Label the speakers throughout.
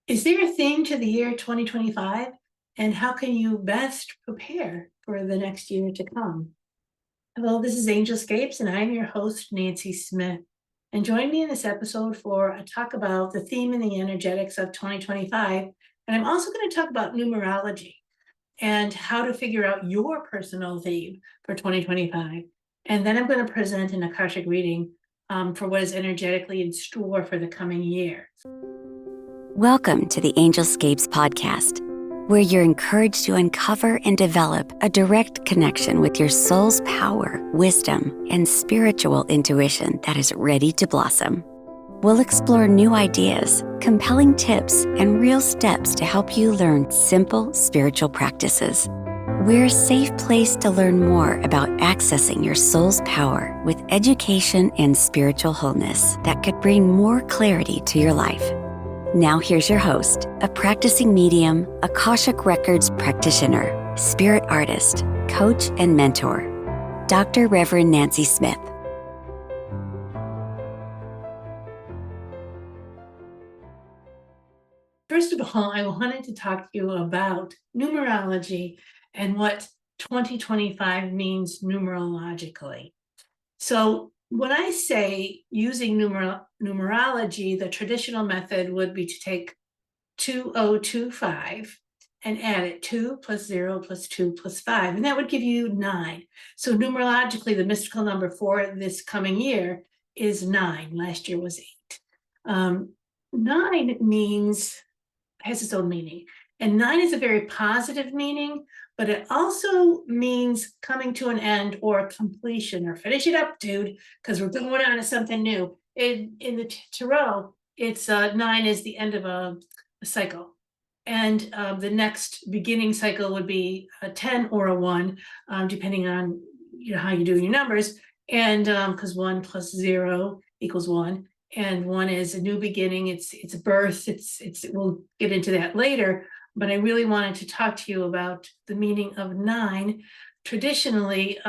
Speaker 1: Is there a theme to the year 2025? And how can you best prepare for the next year to come? Hello, this is Angelscapes, and I'm your host, Nancy Smith. And join me in this episode for a talk about the theme and the energetics of 2025. And I'm also going to talk about numerology and how to figure out your personal theme for 2025. And then I'm going to present an Akashic reading for what is energetically in store for the coming year.
Speaker 2: Welcome to the Angelscapes podcast, where you're encouraged to uncover and develop a direct connection with your soul's power, wisdom, and spiritual intuition that is ready to blossom. We'll explore new ideas, compelling tips, and real steps to help you learn simple spiritual practices. We're a safe place to learn more about accessing your soul's power with education and spiritual wholeness that could bring more clarity to your life. Now here's your host, a practicing medium, Akashic Records practitioner, spirit artist, coach, and mentor, Dr. Reverend Nancy Smith.
Speaker 1: First of all, I wanted to talk to you about numerology and what 2025 means numerologically. So when I say using numerology, the traditional method would be to take 2025 and add it 2 plus 0 plus 2 plus 5, and that would give you 9. So numerologically, the mystical number for this coming year is 9. Last year was 8. 9 has its own meaning, and 9 is a very positive meaning, but it also means coming to an end or completion, or finish it up, dude, because we're going on to something new. In the tarot, it's 9 is the end of a cycle, and the next beginning cycle would be a 10 or a 1, depending on how you do your numbers, and because 1 plus 0 equals 1, and 1 is a new beginning. It's a birth. We'll get into that later, but I really wanted to talk to you about the meaning of 9. Traditionally,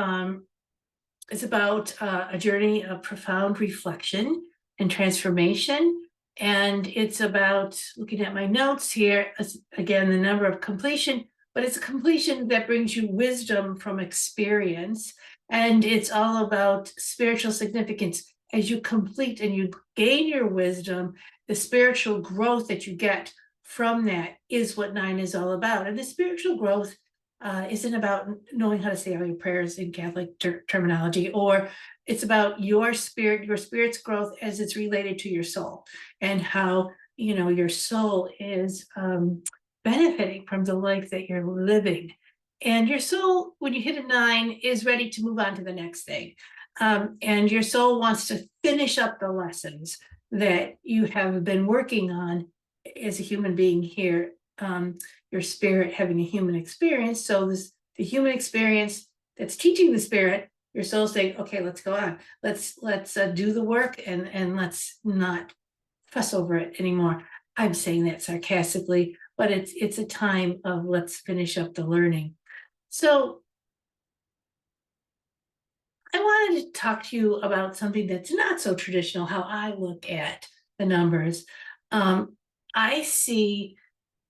Speaker 1: it's about a journey of profound reflection and transformation. And it's about, looking at my notes here, again, the number of completion, but it's a completion that brings you wisdom from experience. And it's all about spiritual significance. As you complete and you gain your wisdom, the spiritual growth that you get from that is what 9 is all about. And the spiritual growth isn't about knowing how to say all your prayers in Catholic terminology, or it's about your spirit's growth as it's related to your soul, and how your soul is benefiting from the life that you're living. And your soul, when you hit a 9, is ready to move on to the next thing. And your soul wants to finish up the lessons that you have been working on as a human being here. Your spirit having a human experience. So the human experience that's teaching the spirit, your soul saying, okay, let's go on. Let's do the work, and let's not fuss over it anymore. I'm saying that sarcastically, but it's a time of let's finish up the learning. So I wanted to talk to you about something that's not so traditional, how I look at the numbers. I see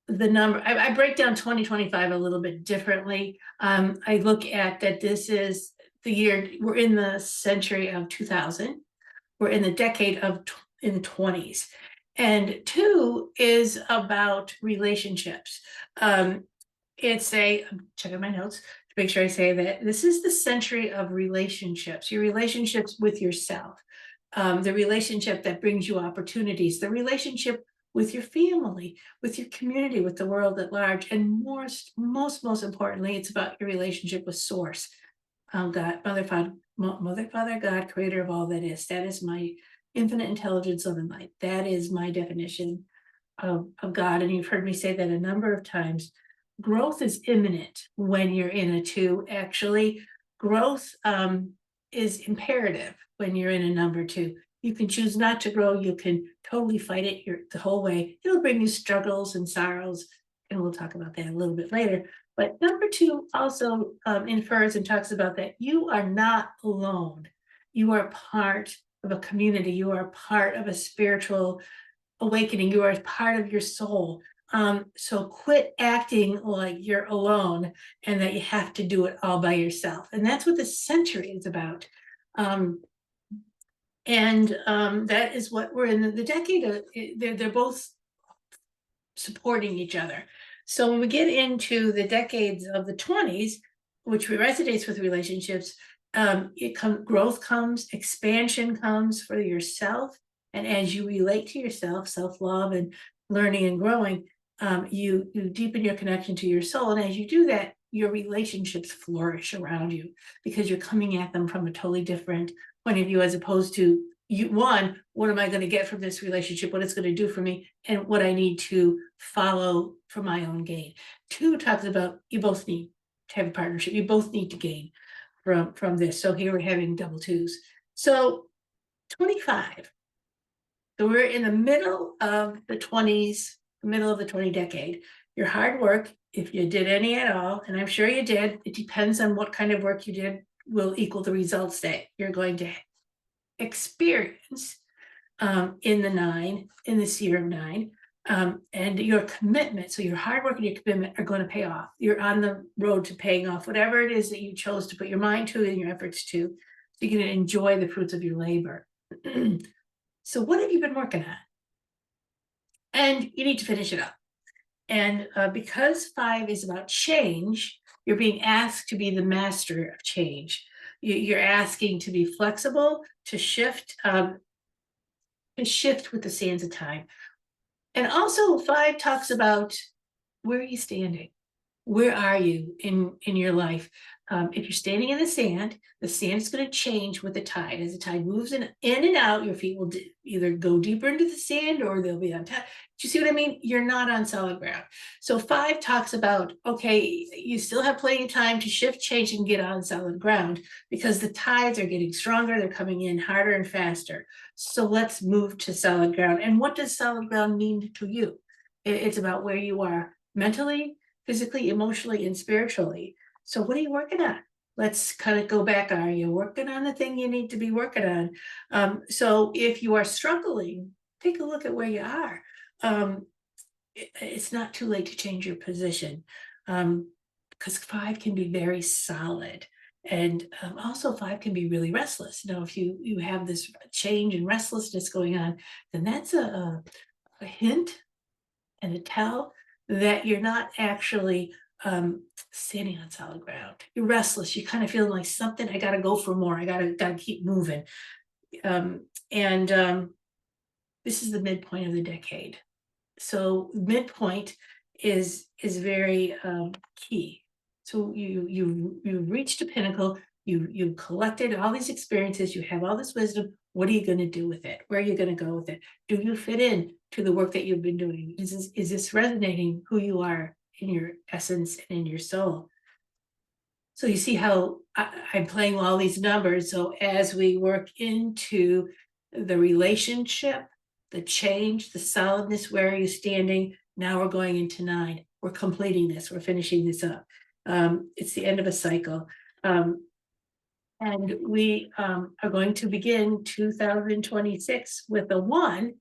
Speaker 1: the number, I break down 2025 a little bit differently. I look at that this is the year, we're in the century of 2000. We're in the decade of in the 20s. And 2 is about relationships. I'm checking my notes to make sure I say that this is the century of relationships, your relationships with yourself, the relationship that brings you opportunities, the relationship with your family, with your community, with the world at large, and most importantly, it's about your relationship with Source, God, Mother, Father, God, Creator of all that is. That is my infinite intelligence, love, and light. That is my definition of God. And you've heard me say that a number of times. Growth is imminent when you're in a 2. Actually, growth is imperative when you're in a number 2. You can choose not to grow. You can totally fight it the whole way. It'll bring you struggles and sorrows, and we'll talk about that a little bit later. But number 2 also infers and talks about that you are not alone. You are part of a community. You are part of a spiritual awakening. You are part of your soul. So quit acting like you're alone and that you have to do it all by yourself. And that's what the century is about. That is what we're in the decade of. They're both supporting each other. So when we get into the decades of the 20s, which resonates with relationships, growth comes, expansion comes for yourself. And as you relate to yourself, self-love and learning and growing, you deepen your connection to your soul. And as you do that, your relationships flourish around you because you're coming at them from a totally different point of view, as opposed to one, what am I going to get from this relationship, what it's going to do for me, and what I need to follow for my own gain. Two talks about you both need to have a partnership. You both need to gain from this. So here we're having double twos. So 25. So we're in the middle of the 20s, middle of the 20 decade. Your hard work, if you did any at all, and I'm sure you did, it depends on what kind of work you did, will equal the results that you're going to experience in this year of 9, and your commitment. So your hard work and your commitment are going to pay off. You're on the road to paying off whatever it is that you chose to put your mind to and your efforts to. So you're going to enjoy the fruits of your labor. So what have you been working on? And you need to finish it up. And because 5 is about change, you're being asked to be the master of change. You're asking to be flexible, to shift with the sands of time. And also 5 talks about, where are you standing? Where are you in your life? If you're standing in the sand is going to change with the tide. As the tide moves in and out, your feet will either go deeper into the sand or they'll be on top. Do you see what I mean? You're not on solid ground. So 5 talks about, okay, you still have plenty of time to shift, change, and get on solid ground because the tides are getting stronger. They're coming in harder and faster. So let's move to solid ground. And what does solid ground mean to you? It's about where you are mentally, physically, emotionally, and spiritually. So what are you working on? Let's kind of go back. Are you working on the thing you need to be working on? So if you are struggling, take a look at where you are. It's not too late to change your position, because 5 can be very solid. And also 5 can be really restless. Now, if you have this change and restlessness going on, then that's a hint and a tell that you're not actually standing on solid ground. You're restless. You're kind of feeling like something, I got to go for more. I gotta keep moving. This is the midpoint of the decade. So midpoint is very key. So you reached a pinnacle. You collected all these experiences. You have all this wisdom. What are you going to do with it? Where are you going to go with it? Do you fit in to the work that you've been doing? Is this resonating who you are in your essence and in your soul? So you see how I'm playing all these numbers. So as we work into the relationship, the change, the solidness, where are you standing? Now we're going into 9. We're completing this. We're finishing this up. It's the end of a cycle. And we are going to begin 2026 with a 1,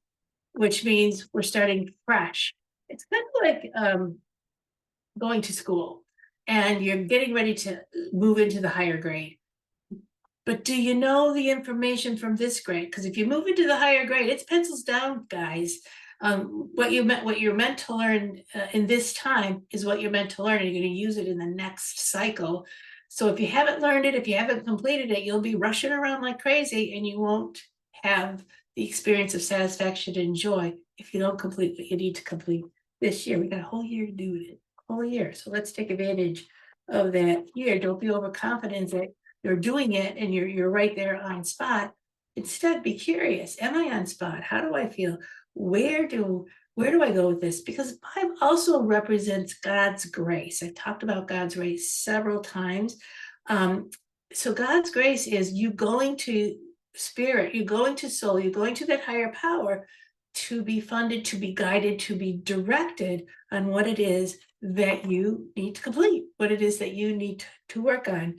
Speaker 1: which means we're starting fresh. It's kind of like going to school and you're getting ready to move into the higher grade. But do you know the information from this grade? Because if you move into the higher grade, it's pencils down, guys. What you're meant to learn in this time is what you're meant to learn, and you're going to use it in the next cycle. So if you haven't learned it, if you haven't completed it, you'll be rushing around like crazy, and you won't have the experience of satisfaction and joy if you don't complete what you need to complete this year. We got a whole year to do it, whole year. So let's take advantage of that year. Don't be overconfident that you're doing it and you're right there on spot. Instead, be curious. Am I on spot? How do I feel? Where do I go with this? Because 5 also represents God's grace. I talked about God's grace several times. So God's grace is you going to spirit, you going to soul, you going to that higher power to be funded, to be guided, to be directed on what it is that you need to complete, what it is that you need to work on.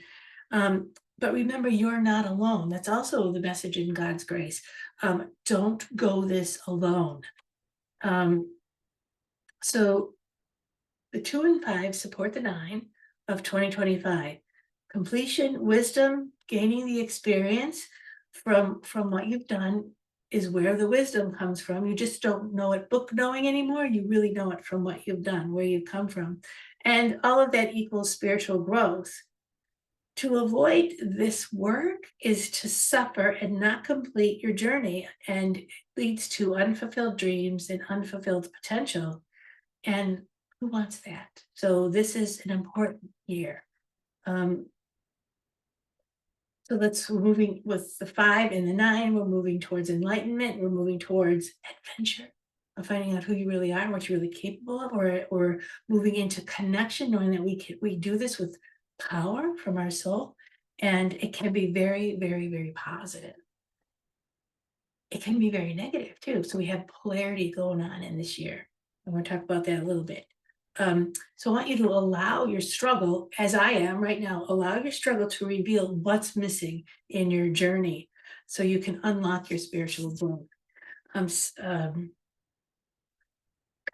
Speaker 1: But remember, you're not alone. That's also the message in God's grace. Don't go this alone. So the 2 and 5 support the 9 of 2025. Completion, wisdom, gaining the experience from what you've done is where the wisdom comes from. You just don't know it book knowing anymore. You really know it from what you've done, where you've come from. And all of that equals spiritual growth. To avoid this work is to suffer and not complete your journey, and it leads to unfulfilled dreams and unfulfilled potential. And who wants that? So this is an important year. So we're moving with the 5 and the 9, we're moving towards enlightenment, we're moving towards adventure, of finding out who you really are and what you're really capable of, or moving into connection, knowing that we do this with power from our soul, and it can be very, very, very positive. It can be very negative too. So we have polarity going on in this year, and we'll talk about that a little bit. So I want you to allow your struggle, as I am right now, allow your struggle to reveal what's missing in your journey so you can unlock your spiritual growth.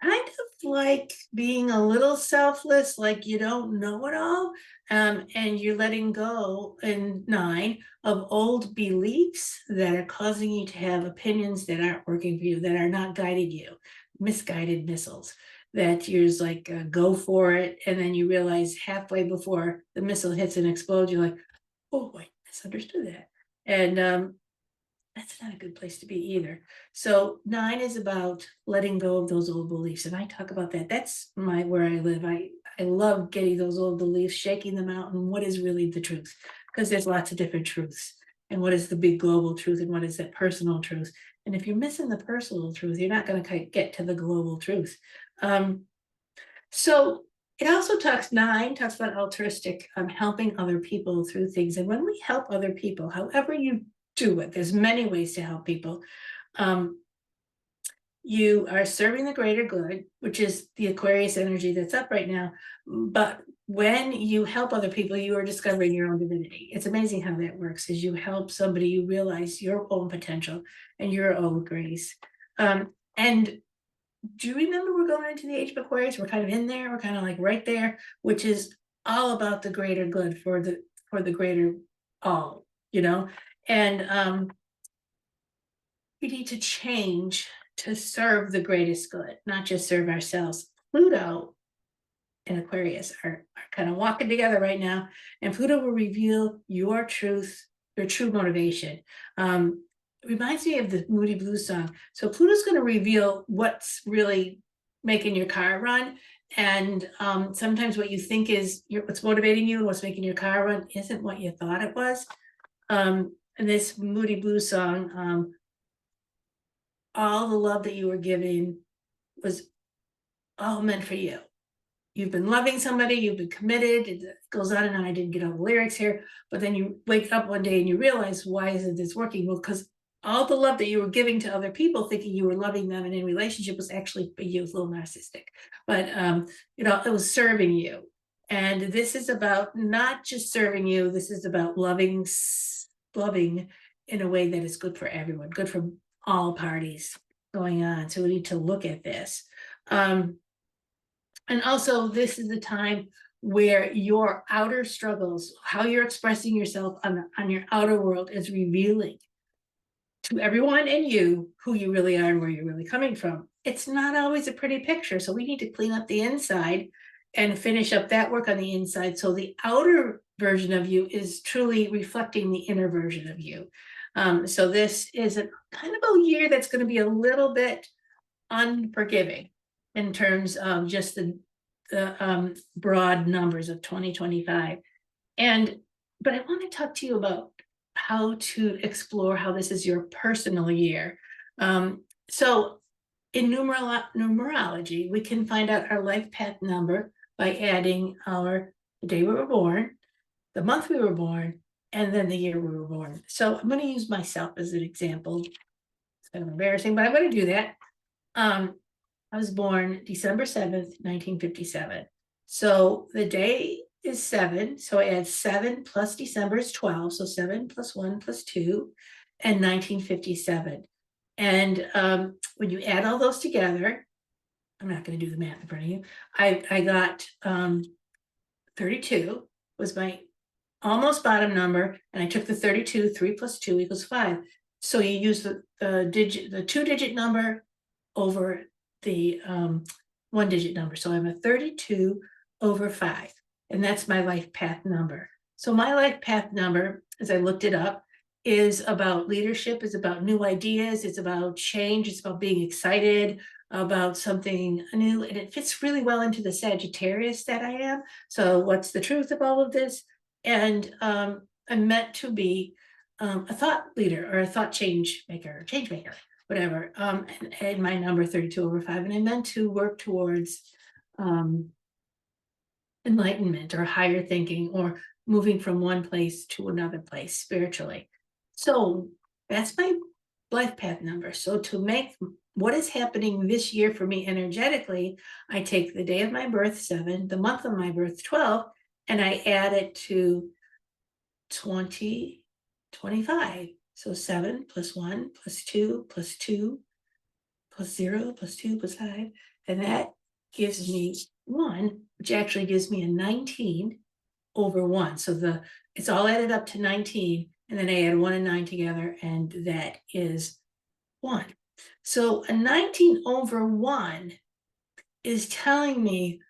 Speaker 1: Kind of like being a little selfless, like you don't know it all, and you're letting go in 9 of old beliefs that are causing you to have opinions that aren't working for you, that are not guiding you, misguided missiles, that you're just like, go for it, and then you realize halfway before the missile hits and explodes, you're like, oh, I misunderstood that. And that's not a good place to be either. So 9 is about letting go of those old beliefs. And I talk about that. That's where I live. I love getting those old beliefs, shaking them out, and what is really the truth. Because there's lots of different truths. And what is the big global truth, and what is that personal truth? And if you're missing the personal truth, you're not going to get to the global truth. So it also 9 talks about altruistic, helping other people through things. And when we help other people, however you do it, there's many ways to help people. You are serving the greater good, which is the Aquarius energy that's up right now. But when you help other people, you are discovering your own divinity. It's amazing how that works. As you help somebody, you realize your own potential and your own grace. And do you remember we're going into the age of Aquarius? We're kind of in there. We're kind of like right there, which is all about the greater good for the greater all, And we need to change to serve the greatest good, not just serve ourselves. Pluto and Aquarius are kind of walking together right now, and Pluto will reveal your truth, your true motivation. It reminds me of the Moody Blues song. So Pluto's going to reveal what's really making your car run. And sometimes what you think is what's motivating you and what's making your car run isn't what you thought it was. And this Moody Blues song, all the love that you were giving was all meant for you. You've been loving somebody, you've been committed. It goes on and on. I didn't get all the lyrics here, but then you wake up one day and you realize, why isn't this working? Well, because all the love that you were giving to other people, thinking you were loving them and in relationship, was actually for you. It was a little narcissistic, but it was serving you. And this is about not just serving you. This is about loving in a way that is good for everyone, good for all parties going on. So we need to look at this. And also, this is the time where your outer struggles, how you're expressing yourself on your outer world, is revealing to everyone and you who you really are and where you're really coming from. It's not always a pretty picture. So we need to clean up the inside and finish up that work on the inside. So the outer version of you is truly reflecting the inner version of you. So this is a kind of a year that's going to be a little bit unforgiving in terms of just the broad numbers of 2025. But I want to talk to you about how to explore how this is your personal year. So in numerology, we can find out our life path number by adding the day we were born, the month we were born, and then the year we were born. So I'm going to use myself as an example. It's kind of embarrassing, but I'm going to do that. I was born December 7th, 1957. So the day is 7. So I add 7 plus December is 12. So 7 plus 1 plus 2, and 1957. And when you add all those together, I'm not going to do the math in front of you. I got 32 was my almost bottom number, and I took the 32, 3 plus 2 equals 5. So you use the the 2-digit number over the 1-digit number. So I'm a 32 over 5, and that's my life path number. So my life path number, as I looked it up, is about leadership, is about new ideas, it's about change, it's about being excited about something new, and it fits really well into the Sagittarius that I am. So what's the truth of all of this? And I'm meant to be a thought leader or a thought change maker, whatever. And my number 32 over 5, and I meant to work towards enlightenment or higher thinking or moving from one place to another place spiritually. So that's my life path number. So to make what is happening this year for me energetically, I take the day of my birth, 7, the month of my birth, 12, and I add it to 20, 25. So 7 plus 1 plus 2 plus 2 plus 0 plus 2 plus 5. And that gives me 1, which actually gives me a 19 over 1. So it's all added up to 19. And then I add 1 and 9 together, and that is 1. So a 19 over 1 is telling me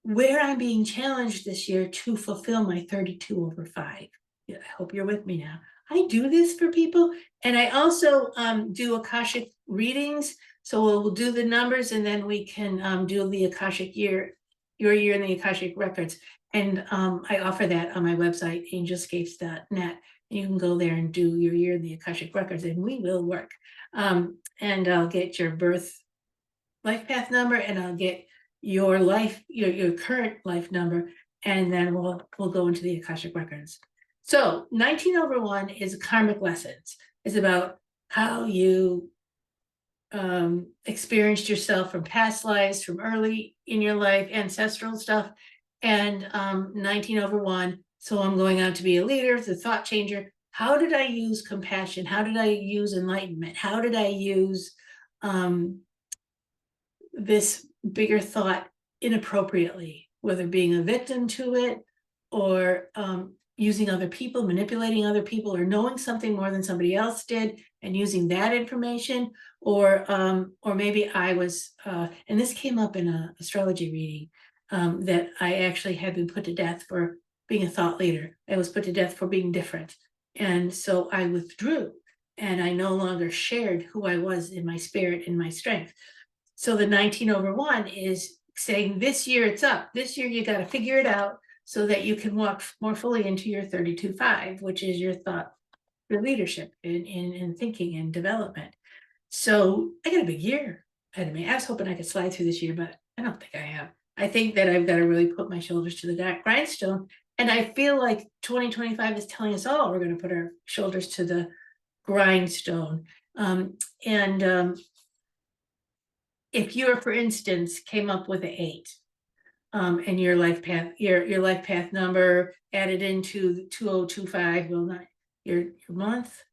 Speaker 1: where I'm being challenged this year to fulfill my 32 over 5. Yeah, I hope you're with me now. I do this for people, and I also do Akashic readings. So we'll do the numbers, and then we can do the Akashic year, your year in the Akashic records. And I offer that on my website, angelscapes.net. You can go there and do your year in the Akashic records, and we will work. And I'll get your birth life path number, and I'll get your life, your current life number, and then we'll go into the Akashic records. So 19 over 1 is karmic lessons. It's about how you experienced yourself from past lives, from early in your life, ancestral stuff. And 19 over 1, so I'm going on to be a leader, the thought changer. How did I use compassion? How did I use enlightenment? How did I use this bigger thought inappropriately, whether being a victim to it or using other people, manipulating other people, or knowing something more than somebody else did and using that information, or maybe I was, and this came up in an astrology reading, that I actually had been put to death for being a thought leader. I was put to death for being different. And so I withdrew, and I no longer shared who I was in my spirit and my strength. So the 19 over 1 is saying this year it's up. This year you got to figure it out so that you can walk more fully into your 32-5, which is your thought, your leadership in thinking and development. So I got a big year ahead of me. I was hoping I could slide through this year, but I don't think I have. I think that I've got to really put my shoulders to the grindstone. And I feel like 2025 is telling us all we're going to put our shoulders to the grindstone. If you're, for instance, came up with an 8, and your life path, your life path number added into 2025, well, not your month,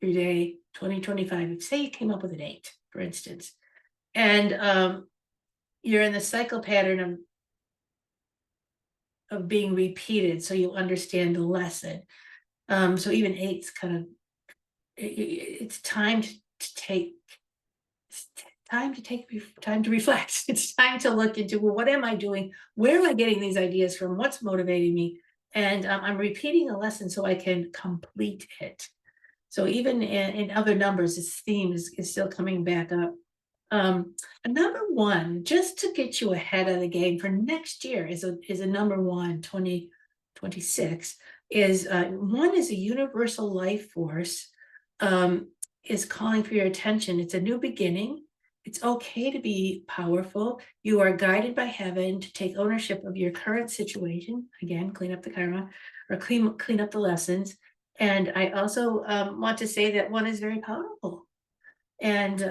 Speaker 1: your day, 2025. Say you came up with an 8, for instance, and you're in the cycle pattern of being repeated, so you understand the lesson. So even 8's kind of, it's time to take. Time to reflect. It's time to look into, well, what am I doing? Where am I getting these ideas from? What's motivating me? And I'm repeating a lesson so I can complete it. So even in other numbers, this theme is still coming back up. Number 1, just to get you ahead of the game for next year, is a number 1, 2026, is 1 is a universal life force, is calling for your attention. It's a new beginning. It's okay to be powerful. You are guided by heaven to take ownership of your current situation. Again, clean up the karma, or clean up the lessons. And I also want to say that 1 is very powerful. And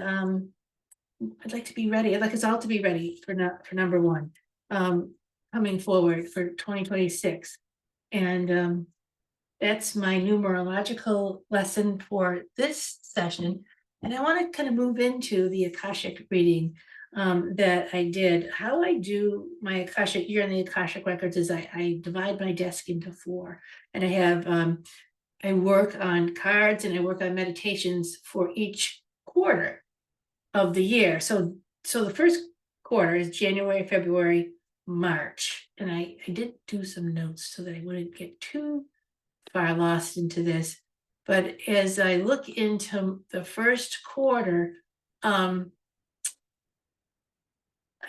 Speaker 1: I'd like to be ready. I'd like us all to be ready for number 1 coming forward for 2026. And that's my numerological lesson for this session. And I want to kind of move into the Akashic reading that I did. How I do my Akashic, you're in the Akashic records, is I divide my desk into four, and I have I work on cards and I work on meditations for each quarter of the year. So the first quarter is January, February, March. And I did do some notes so that I wouldn't get too far lost into this. But as I look into the first quarter, I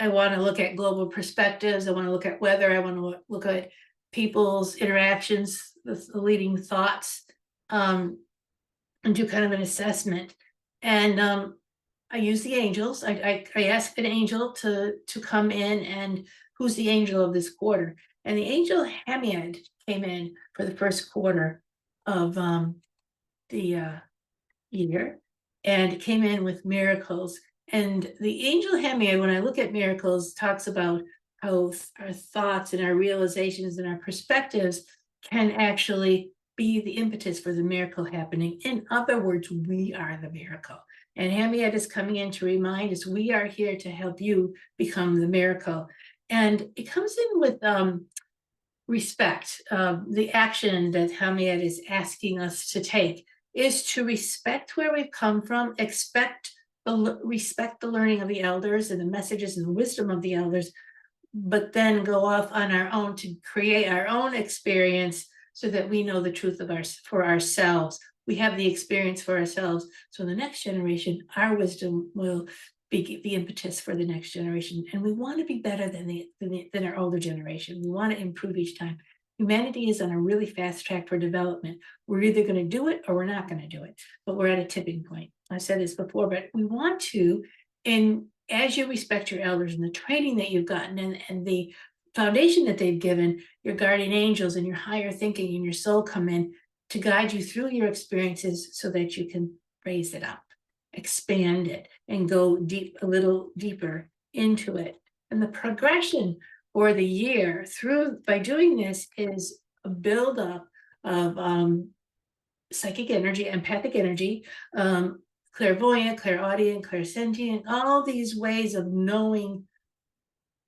Speaker 1: want to look at global perspectives. I want to look at weather. I want to look at people's interactions, the leading thoughts, and do kind of an assessment. And I use the angels. I ask an angel to come in, and who's the angel of this quarter? And the angel Hamiad came in for the first quarter of the year, and came in with miracles. And the angel Hamiad, when I look at miracles, talks about how our thoughts and our realizations and our perspectives can actually be the impetus for the miracle happening. In other words, we are the miracle. And Hamiad is coming in to remind us we are here to help you become the miracle. And it comes in with respect. The action that Hamiad is asking us to take is to respect where we've come from, respect the learning of the elders and the messages and the wisdom of the elders, but then go off on our own to create our own experience so that we know the truth of for ourselves. We have the experience for ourselves. So the next generation, our wisdom will be the impetus for the next generation. And we want to be better than our older generation. We want to improve each time. Humanity is on a really fast track for development. We're either going to do it or we're not going to do it, but we're at a tipping point. I've said this before, but we want to, and as you respect your elders and the training that you've gotten and the foundation that they've given, your guardian angels and your higher thinking and your soul come in to guide you through your experiences so that you can raise it up, expand it, and go deep, a little deeper into it. And the progression for the year through by doing this is a buildup of psychic energy, empathic energy, clairvoyant, clairaudient, clairsentient, all these ways of knowing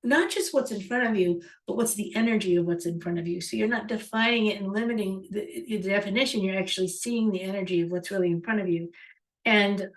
Speaker 1: not just what's in front of you, but what's the energy of what's in front of you. So you're not defining it and limiting the definition, you're actually seeing the energy of what's really in front of you. And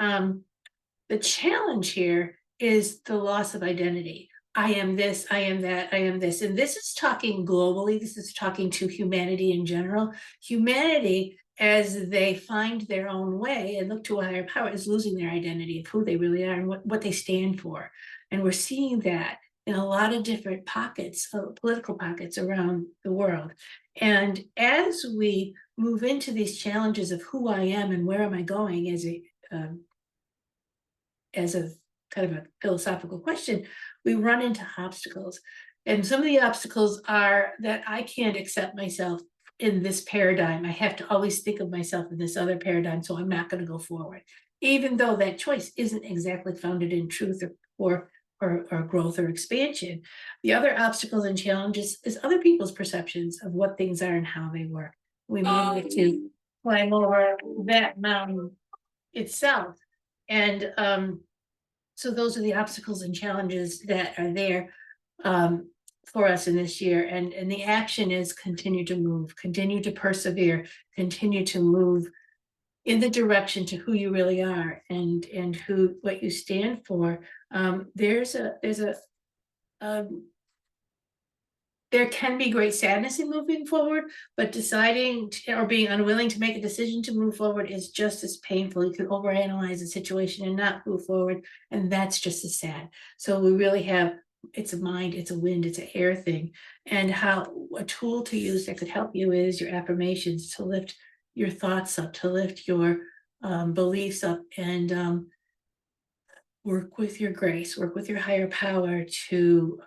Speaker 1: the challenge here is the loss of identity. I am this, I am that, I am this. And this is talking globally. This is talking to humanity in general. Humanity, as they find their own way and look to a higher power, is losing their identity of who they really are and what they stand for. And we're seeing that in a lot of different pockets, political pockets around the world. And as we move into these challenges of who I am and where am I going as a kind of a philosophical question, we run into obstacles. And some of the obstacles are that I can't accept myself in this paradigm. I have to always think of myself in this other paradigm, so I'm not going to go forward, even though that choice isn't exactly founded in truth or growth or expansion. The other obstacles and challenges is other people's perceptions of what things are and how they work. We may need to climb over that mountain itself. And so those are the obstacles and challenges that are there for us in this year. And the action is continue to move, continue to persevere, continue to move in the direction to who you really are and what you stand for. There can be great sadness in moving forward, but deciding or being unwilling to make a decision to move forward is just as painful. You can overanalyze a situation and not move forward, and that's just as sad. So we really have, it's a mind, it's a wind, it's an air thing. And how a tool to use that could help you is your affirmations, to lift your thoughts up, to lift your beliefs up, and work with your grace, work with your higher power to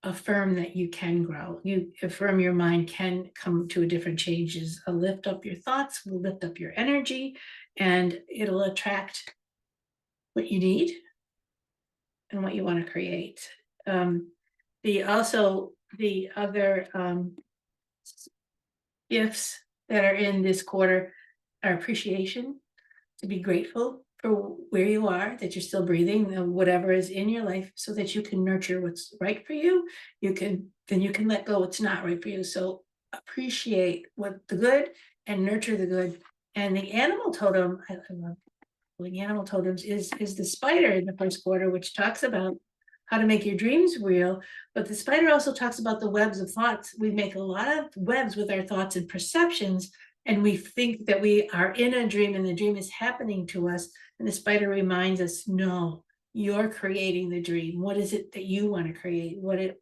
Speaker 1: affirm that you can grow. You affirm your mind can come to a different changes. Lift up your thoughts, will lift up your energy, and it'll attract what you need and what you want to create. The other gifts that are in this quarter are appreciation, to be grateful for where you are, that you're still breathing, whatever is in your life, so that you can nurture what's right for you. Then you can let go what's not right for you. So appreciate what the good and nurture the good. And the animal totem, I love the animal totems, is the spider in the first quarter, which talks about how to make your dreams real. But the spider also talks about the webs of thoughts. We make a lot of webs with our thoughts and perceptions, and we think that we are in a dream and the dream is happening to us. And the spider reminds us, no, you're creating the dream. What is it that you want to create? What is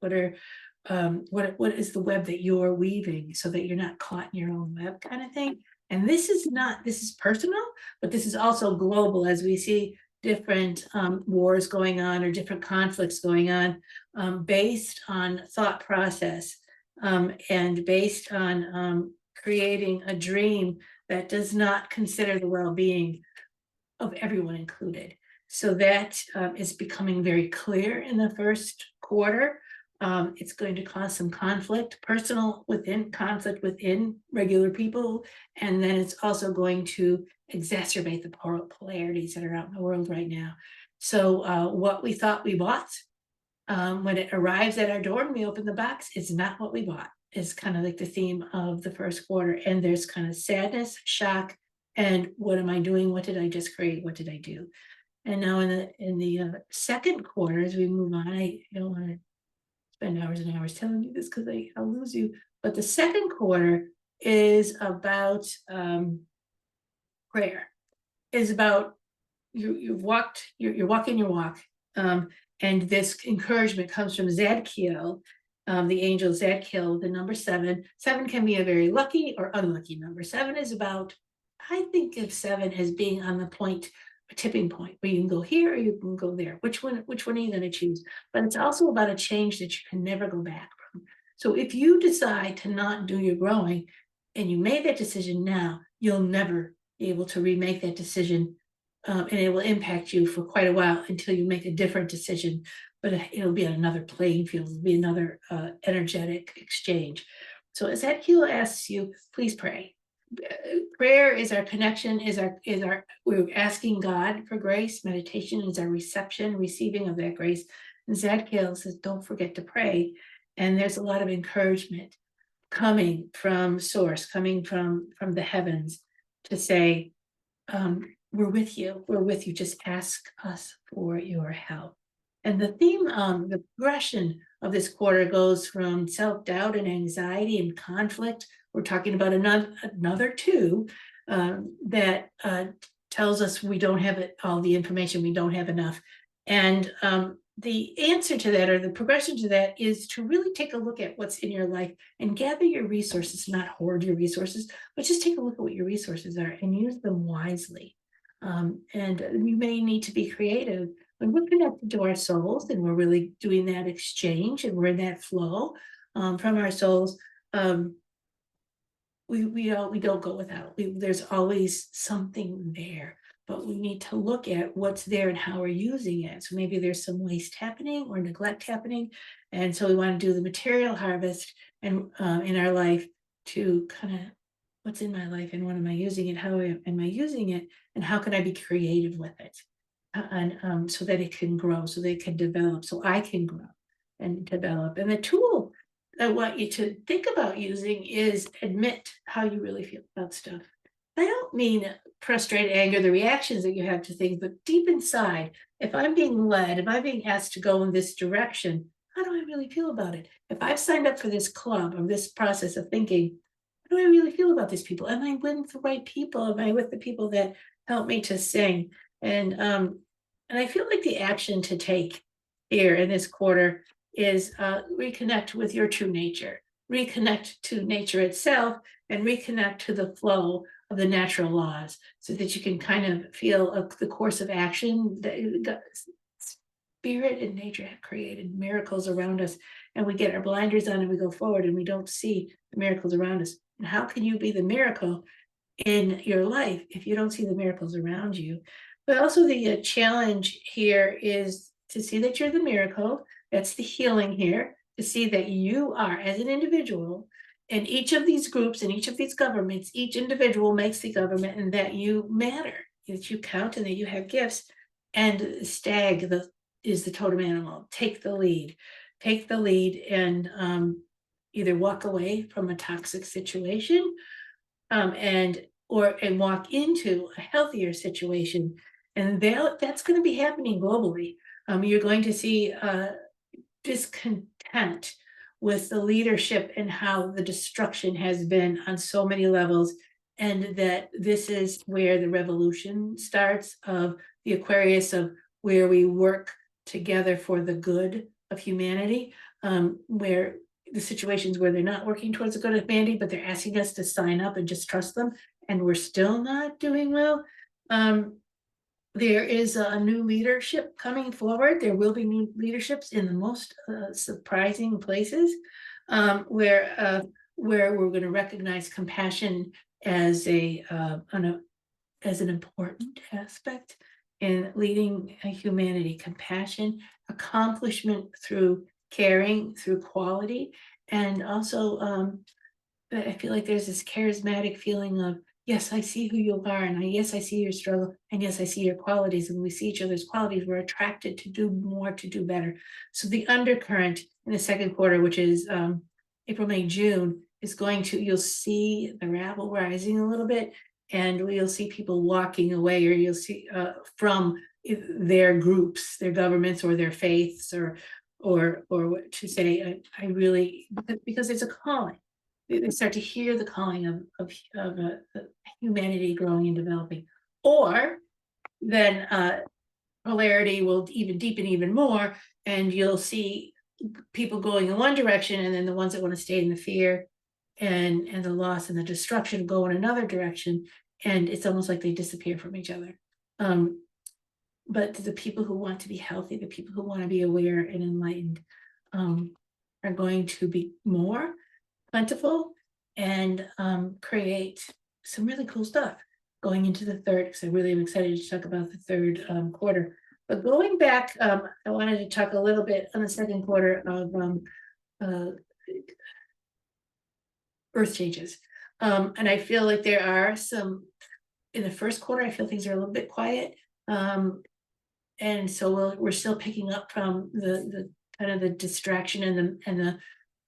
Speaker 1: the web that you're weaving, so that you're not caught in your own web, kind of thing. And this is personal, but this is also global, as we see different wars going on, or different conflicts going on, based on thought process, and based on creating a dream that does not consider the well-being of everyone included. So that is becoming very clear in the first quarter. It's going to cause some conflict, conflict within regular people, and then it's also going to exacerbate the polarities that are out in the world right now. So what we thought we bought, when it arrives at our door and we open the box, it's not what we bought. Is kind of like the theme of the first quarter. And there's kind of sadness, shock, and what am I doing? What did I just create? What did I do? And now in the second quarter, as we move on, I don't want to spend hours and hours telling you this, because I'll lose you. But the second quarter is about prayer. Is about you're walking your walk. And this encouragement comes from Zadkiel, the angel Zadkiel, the number 7. 7 can be a very lucky or unlucky number. 7 is about, I think of 7 as being on the point, a tipping point, where you can go here or you can go there. Which one are you going to choose? But it's also about a change that you can never go back from. So if you decide to not do your growing, and you made that decision now, you'll never be able to remake that decision. And it will impact you for quite a while until you make a different decision. But it'll be on another playing field. It'll be another energetic exchange. So as Zadkiel asks you, please pray. Prayer is our connection, we're asking God for grace. Meditation is our receiving of that grace. And Zadkiel says, don't forget to pray. And there's a lot of encouragement coming from source, coming from the heavens, to say, we're with you, just ask us for your help. And the theme, the progression of this quarter goes from self-doubt and anxiety and conflict. We're talking about another 2 that tells us we don't have all the information, we don't have enough. And the answer to that, or the progression to that, is to really take a look at what's in your life and gather your resources, not hoard your resources, but just take a look at what your resources are and use them wisely. And we may need to be creative. When we're connected to our souls and we're really doing that exchange and we're in that flow from our souls, we don't go without. There's always something there, but we need to look at what's there and how we're using it. So maybe there's some waste happening or neglect happening, and so we want to do the material harvest and in our life to kind of, what's in my life and what am I using it? How am I using it? And how can I be creative with it? And so that it can grow, so that it can develop, so I can grow and develop. And the tool I want you to think about using is admit how you really feel about stuff. I don't mean frustrated anger, the reactions that you have to things, but deep inside, if I'm being led, if I'm being asked to go in this direction, how do I really feel about it? If I've signed up for this club or this process of thinking, how do I really feel about these people? Am I with the right people? Am I with the people that help me to sing? And I feel like the action to take here in this quarter is reconnect with your true nature, reconnect to nature itself, and reconnect to the flow of the natural laws, so that you can kind of feel the course of action that spirit and nature have created miracles around us, and we get our blinders on and we go forward and we don't see the miracles around us. And how can you be the miracle in your life if you don't see the miracles around you? But also the challenge here is to see that you're the miracle. That's the healing here, to see that you are, as an individual, in each of these groups, in each of these governments, each individual makes the government, and that you matter. that you count and that you have gifts. And the stag is the totem animal. Take the lead. Take the lead and either walk away from a toxic situation and walk into a healthier situation. And that's going to be happening globally. You're going to see discontent with the leadership and how the destruction has been on so many levels, and that this is where the revolution starts of the Aquarius, of where we work together for the good of humanity, where the situations where they're not working towards the good of humanity, but they're asking us to sign up and just trust them, and we're still not doing well. There is a new leadership coming forward. There will be new leaderships in the most surprising places, where we're going to recognize compassion as an important aspect in leading humanity. Compassion, accomplishment through caring, through quality, and also I feel like there's this charismatic feeling of, yes, I see who you are, and yes, I see your struggle, and yes, I see your qualities, and we see each other's qualities. We're attracted to do more, to do better. So the undercurrent in the second quarter, which is April, May, June, is you'll see the rabble rising a little bit, and you'll see people walking away, or you'll see from their groups, their governments, or their faiths, or what to say, I really, because it's a calling. They start to hear the calling of humanity growing and developing. Or then polarity will even deepen even more, and you'll see people going in one direction, and then the ones that want to stay in the fear and the loss and the destruction go in another direction, and it's almost like they disappear from each other. But the people who want to be healthy, the people who want to be aware and enlightened, are going to be more plentiful and create some really cool stuff going into the third, because I really am excited to talk about the third quarter. But going back, I wanted to talk a little bit on the second quarter of Earth changes. And I feel like there are some, in the first quarter, I feel things are a little bit quiet. And so we're still picking up from the kind of the distraction and the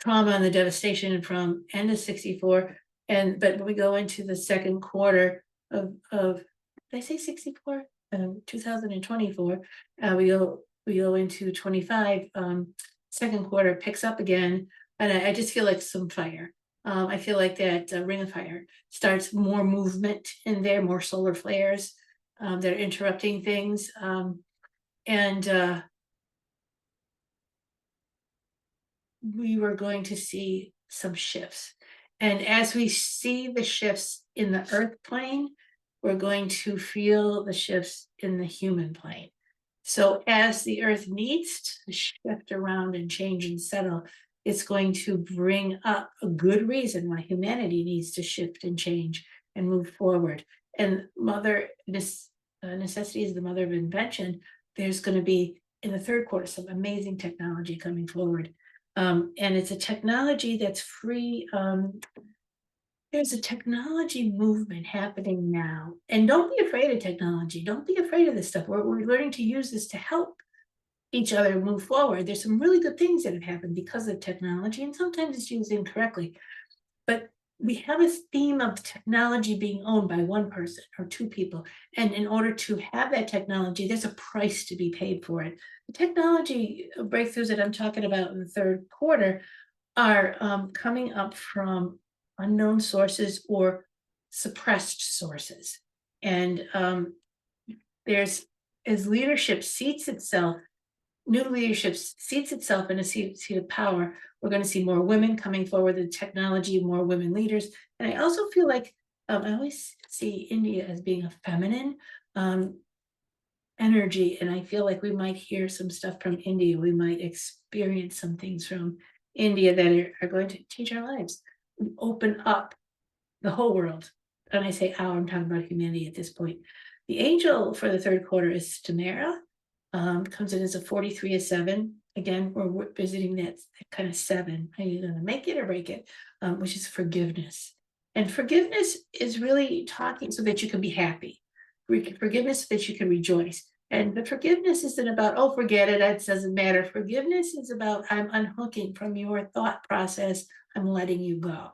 Speaker 1: trauma and the devastation from end of 64. But when we go into the second quarter of did I say 64? 2024, we go into 25. Second quarter picks up again, and I just feel like some fire. I feel like that ring of fire starts, more movement in there, more solar flares that are interrupting things. And we were going to see some shifts. And as we see the shifts in the earth plane, we're going to feel the shifts in the human plane. So as the earth needs to shift around and change and settle, it's going to bring up a good reason why humanity needs to shift and change and move forward. And necessity is the mother of invention. There's going to be, in the third quarter, some amazing technology coming forward. And it's a technology that's free. There's a technology movement happening now. And don't be afraid of technology. Don't be afraid of this stuff. We're learning to use this to help each other move forward. There's some really good things that have happened because of technology, and sometimes it's used incorrectly. But we have a theme of technology being owned by one person or two people. And in order to have that technology, there's a price to be paid for it. The technology breakthroughs that I'm talking about in the third quarter are coming up from unknown sources or suppressed sources. And as leadership seats itself, new leadership seats itself in a seat of power, we're going to see more women coming forward with technology, more women leaders. And I also feel like I always see India as being a feminine energy. And I feel like we might hear some stuff from India. We might experience some things from India that are going to change our lives, open up the whole world. And I say I'm talking about humanity at this point. The angel for the third quarter is Stamera. Comes in as a 43, a 7. Again, we're visiting that kind of 7. Are you going to make it or break it? Which is forgiveness. And forgiveness is really talking so that you can be happy. Forgiveness that you can rejoice. And the forgiveness isn't about, oh, forget it, it doesn't matter. Forgiveness is about, I'm unhooking from your thought process. I'm letting you go.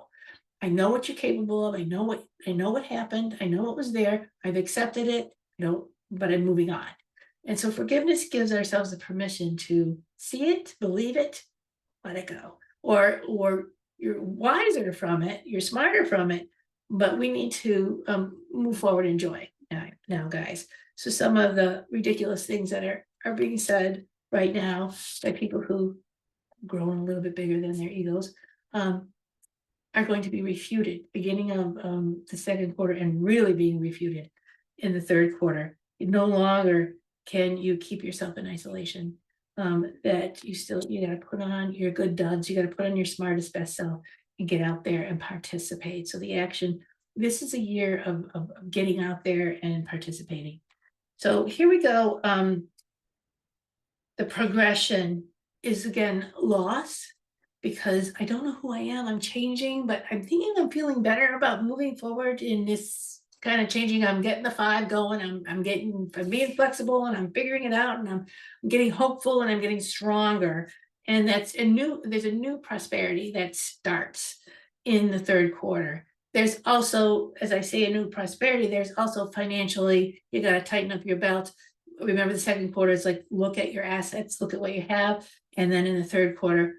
Speaker 1: I know what you're capable of. I know what happened. I know what was there. I've accepted it, but I'm moving on. And so forgiveness gives ourselves the permission to see it, believe it, let it go. Or you're wiser from it, you're smarter from it, but we need to move forward in joy now, guys. So some of the ridiculous things that are being said right now by people who grown a little bit bigger than their egos are going to be refuted beginning of the second quarter and really being refuted in the third quarter. No longer can you keep yourself in isolation. That you got to put on your good duds, you got to put on your smartest best self and get out there and participate. So the action, this is a year of getting out there and participating. So here we go. The progression is again loss, because I don't know who I am. I'm changing, but I'm thinking I'm feeling better about moving forward in this kind of changing. I'm getting the 5 going. I'm being flexible and I'm figuring it out, and I'm getting hopeful and I'm getting stronger. And there's a new prosperity that starts in the third quarter. There's also, as I say, a new prosperity. There's also financially, you got to tighten up your belt. Remember, the second quarter is like, look at your assets, look at what you have. And then in the third quarter,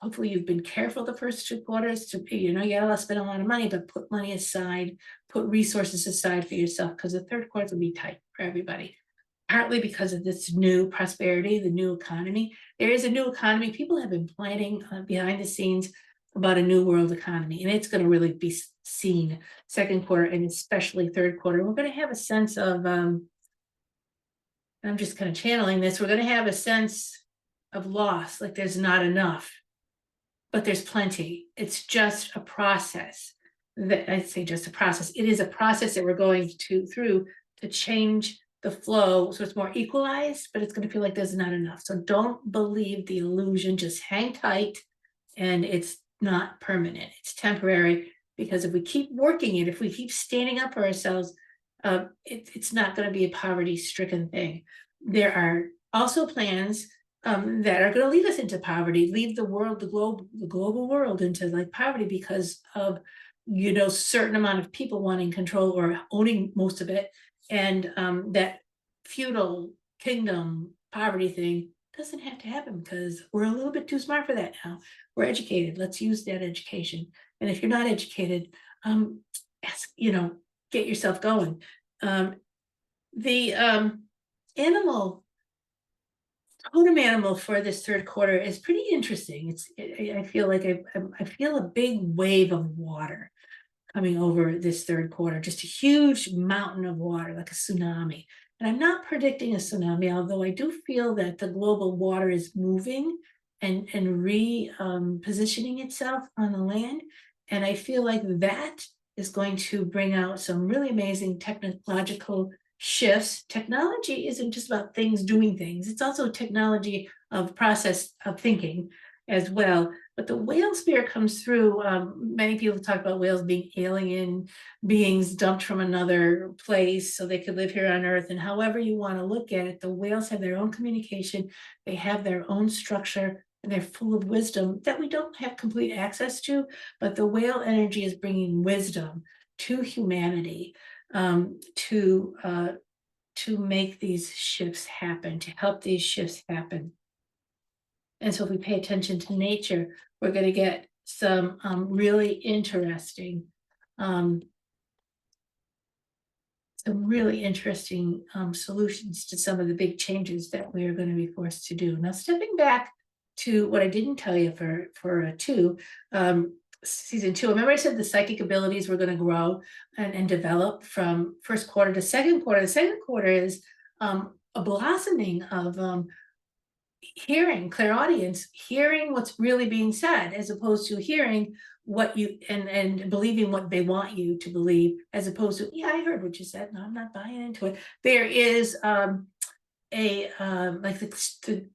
Speaker 1: hopefully you've been careful the first 2 quarters to, you gotta spend a lot of money, but put money aside, put resources aside for yourself, because the third quarter will be tight for everybody. Partly because of this new prosperity, the new economy. There is a new economy. People have been planning behind the scenes about a new world economy, and it's going to really be seen second quarter and especially third quarter. We're going to have a sense of, I'm just kind of channeling this, we're going to have a sense of loss, like there's not enough, but there's plenty. It's just a process. That I'd say just a process. It is a process that we're going through to change the flow so it's more equalized, but it's going to feel like there's not enough. So don't believe the illusion. Just hang tight, and it's not permanent. It's temporary, because if we keep working it, if we keep standing up for ourselves, it's not going to be a poverty-stricken thing. There are also plans that are going to lead us into poverty, lead the global world into like poverty, because of certain amount of people wanting control or owning most of it, and that feudal kingdom poverty thing doesn't have to happen, because we're a little bit too smart for that now. We're educated. Let's use that education. And if you're not educated, get yourself going. The totem animal for this third quarter is pretty interesting. I feel like I feel a big wave of water coming over this third quarter, just a huge mountain of water, like a tsunami. And I'm not predicting a tsunami, although I do feel that the global water is moving and repositioning itself on the land. And I feel like that is going to bring out some really amazing technological shifts. Technology isn't just about things doing things. It's also technology of process of thinking as well. But the whale spirit comes through. Many people talk about whales being alien beings dumped from another place so they could live here on Earth. And however you want to look at it, the whales have their own communication. They have their own structure, and they're full of wisdom that we don't have complete access to. But the whale energy is bringing wisdom to humanity, to make these shifts happen, to help these shifts happen. And so if we pay attention to nature, we're going to get some really interesting solutions to some of the big changes that we are going to be forced to do. Now, stepping back to what I didn't tell you for season 2, remember I said the psychic abilities were going to grow and develop from first quarter to second quarter. The second quarter is a blossoming of hearing, clairaudience, hearing what's really being said, as opposed to hearing what you and believing what they want you to believe, as opposed to, yeah, I heard what you said, no, I'm not buying into it. There is like the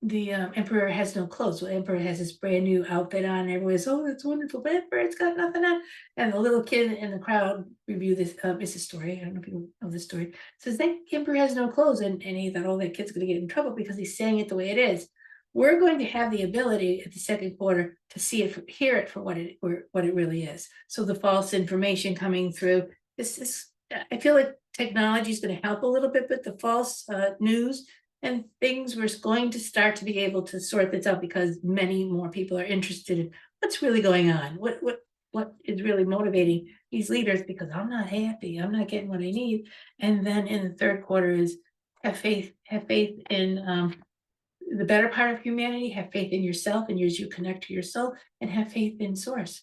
Speaker 1: the emperor has no clothes. So the emperor has this brand new outfit on. And everyone's, oh, that's wonderful. But emperor's got nothing on. And the little kid in the crowd review this. It's a story. I don't know if you know this story. Says that emperor has no clothes, and he thought, oh, that kid's going to get in trouble because he's saying it the way it is. We're going to have the ability at the second quarter to see it, hear it for what it really is. So the false information coming through. This is. I feel like technology is going to help a little bit, but the false news and things, we're going to start to be able to sort this out because many more people are interested in what's really going on, what is really motivating these leaders, because I'm not happy, I'm not getting what I need. And then in the third quarter is have faith in the better part of humanity, have faith in yourself, and as you connect to your soul, and have faith in source.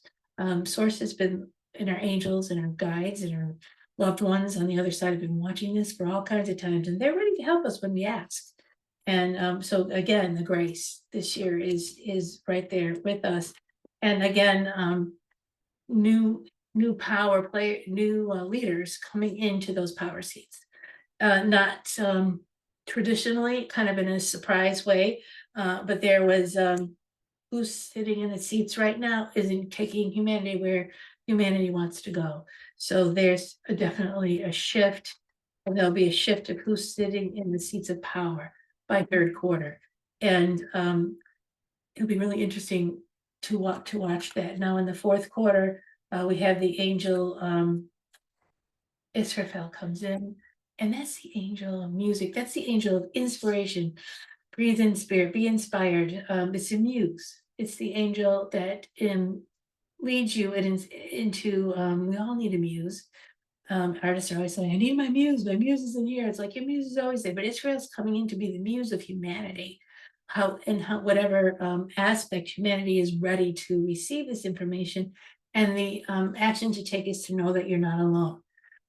Speaker 1: Source has been in our angels and our guides and our loved ones on the other side have been watching this for all kinds of times, and they're ready to help us when we ask. And so again, the grace this year is right there with us. And again, new power play, new leaders coming into those power seats. Not traditionally, kind of in a surprise way, but there was who's sitting in the seats right now isn't taking humanity where humanity wants to go. So there's definitely a shift, and there'll be a shift of who's sitting in the seats of power by third quarter. And it'll be really interesting to watch that. Now in the fourth quarter, we have the angel Israfel comes in, and that's the angel of music. That's the angel of inspiration. Breathe in spirit, be inspired. It's a muse. It's the angel that leads you into, we all need a muse. Artists are always saying, I need my muse is in here. It's like your muse is always there, but Israel's coming in to be the muse of humanity. How whatever aspect humanity is ready to receive this information, and the action to take is to know that you're not alone,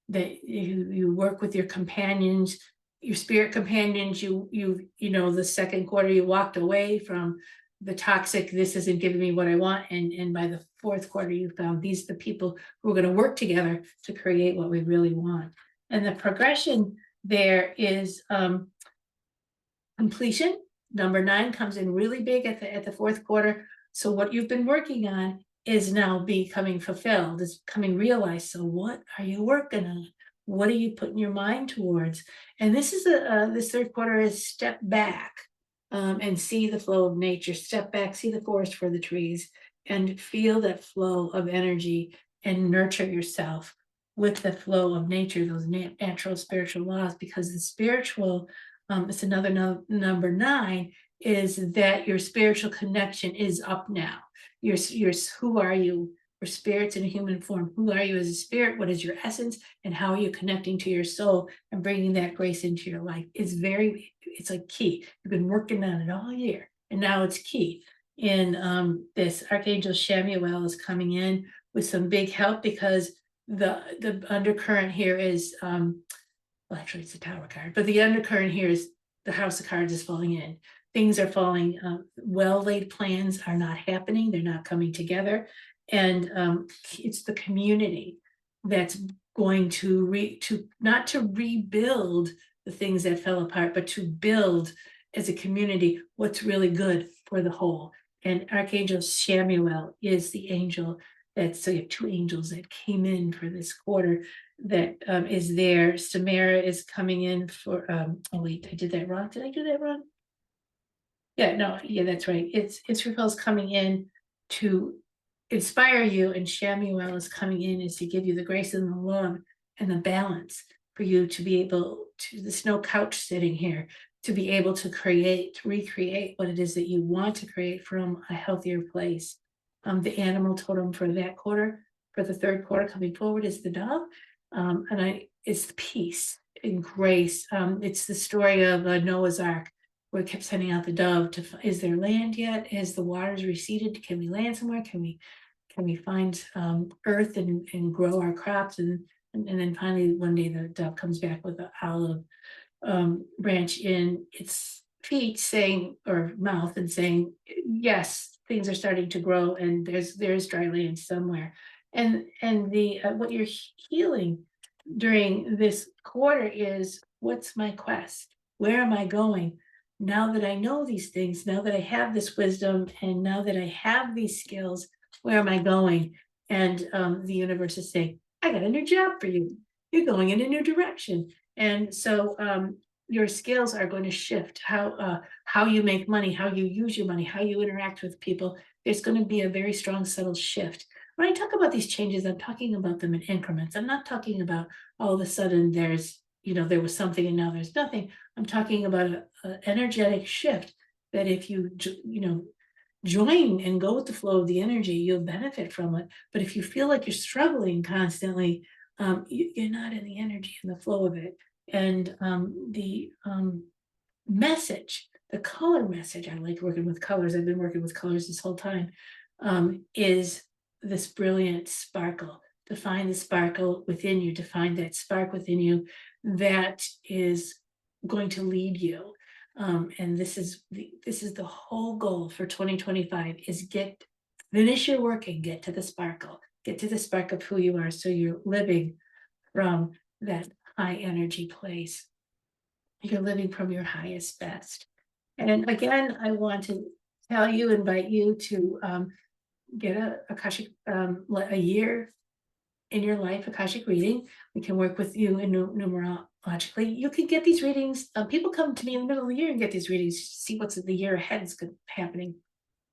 Speaker 1: that you work with your companions, your spirit companions. You know, the second quarter you walked away from the toxic, this isn't giving me what I want, and by the fourth quarter you found these are the people who are going to work together to create what we really want. And the progression there is completion. Number 9 comes in really big at the fourth quarter. So what you've been working on is now becoming fulfilled, is becoming realized. So what are you working on? What are you putting your mind towards? And this is this third quarter is step back and see the flow of nature. Step back, see the forest for the trees, and feel that flow of energy, and nurture yourself with the flow of nature, those natural spiritual laws, because the spiritual, it's another number 9, is that your spiritual connection is up now. Your who are you? We're spirits in a human form. Who are you as a spirit? What is your essence? And how are you connecting to your soul and bringing that grace into your life? It's like key. You've been working on it all year, and now it's key. In this, Archangel Shamuel is coming in with some big help, because the undercurrent here is well, actually it's a Tower card, but the undercurrent here is the House of Cards is falling in. Things are falling, well-laid plans are not happening, they're not coming together. And it's the community that's going to not to rebuild the things that fell apart, but to build as a community what's really good for the whole. And Archangel Shamuel is the angel so you have 2 angels that came in for this quarter that is there. Samara is coming in for, oh wait, I did that wrong. Did I do that wrong? Yeah, no, yeah, that's right. It's Israfel's coming in to inspire you, and Shamuel is coming in is to give you the grace and the love and the balance for you to be able to, there's no couch sitting here, to be able to recreate what it is that you want to create from a healthier place. The animal totem for that quarter, for the third quarter coming forward, is the dove. It's peace and grace. It's the story of Noah's Ark, where it kept sending out the dove to, is there land yet? Has the waters receded? Can we land somewhere? Can we find earth and grow our crops? And then finally one day the dove comes back with an olive branch in its feet, saying, or mouth, and saying, yes, things are starting to grow, and there's dry land somewhere. And the what you're healing during this quarter is, what's my quest? Where am I going? now that I know these things, now that I have this wisdom, and now that I have these skills, where am I going? And the universe is saying, I got a new job for you. You're going in a new direction. And so your skills are going to shift how you make money, how you use your money, how you interact with people. There's going to be a very strong, subtle shift. When I talk about these changes, I'm talking about them in increments. I'm not talking about all of a sudden there was something and now there's nothing. I'm talking about an energetic shift that if you join and go with the flow of the energy, you'll benefit from it. But if you feel like you're struggling constantly, you're not in the energy and the flow of it. And the message, the color message, I like working with colors. I've been working with colors this whole time, is this brilliant sparkle. To find the sparkle within you, to find that spark within you that is going to lead you. And this is the whole goal for 2025 is finish your work and get to the sparkle. Get to the spark of who you are, so you're living from that high energy place. You're living from your highest best. And again, I want to invite you to get a Akashic, a year in your life Akashic reading. We can work with you in numerologically. You can get these readings. People come to me in the middle of the year and get these readings to see what's in the year ahead is happening.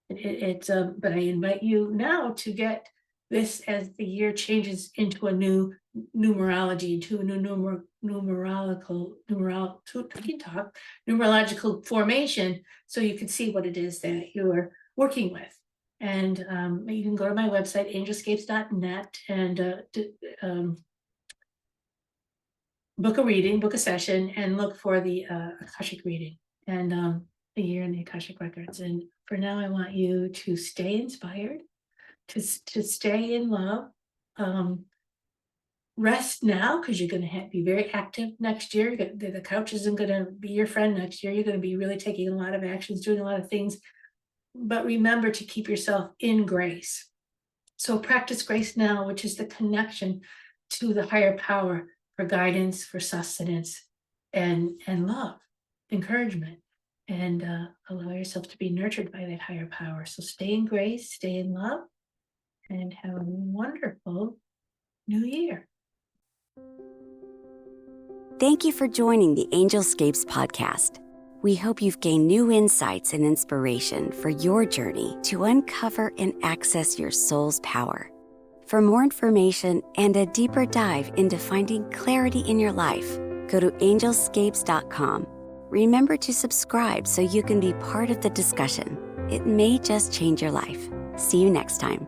Speaker 1: But I invite you now to get this as the year changes into a new numerology, into a new numerological formation, so you can see what it is that you're working with. And you can go to my website, angelscapes.net, and book a reading, book a session, and look for the Akashic reading and the year in the Akashic records. And for now, I want you to stay inspired, to stay in love. Rest now, because you're going to be very active next year. The couch isn't going to be your friend next year. You're going to be really taking a lot of actions, doing a lot of things. But remember to keep yourself in grace. So practice grace now, which is the connection to the higher power for guidance, for sustenance, and love, encouragement, and allow yourself to be nurtured by that higher power. So stay in grace, stay in love, and have a wonderful new year.
Speaker 2: Thank you for joining the Angelscapes podcast. We hope you've gained new insights and inspiration for your journey to uncover and access your soul's power. For more information and a deeper dive into finding clarity in your life, go to angelscapes.com. Remember to subscribe so you can be part of the discussion. It may just change your life. See you next time.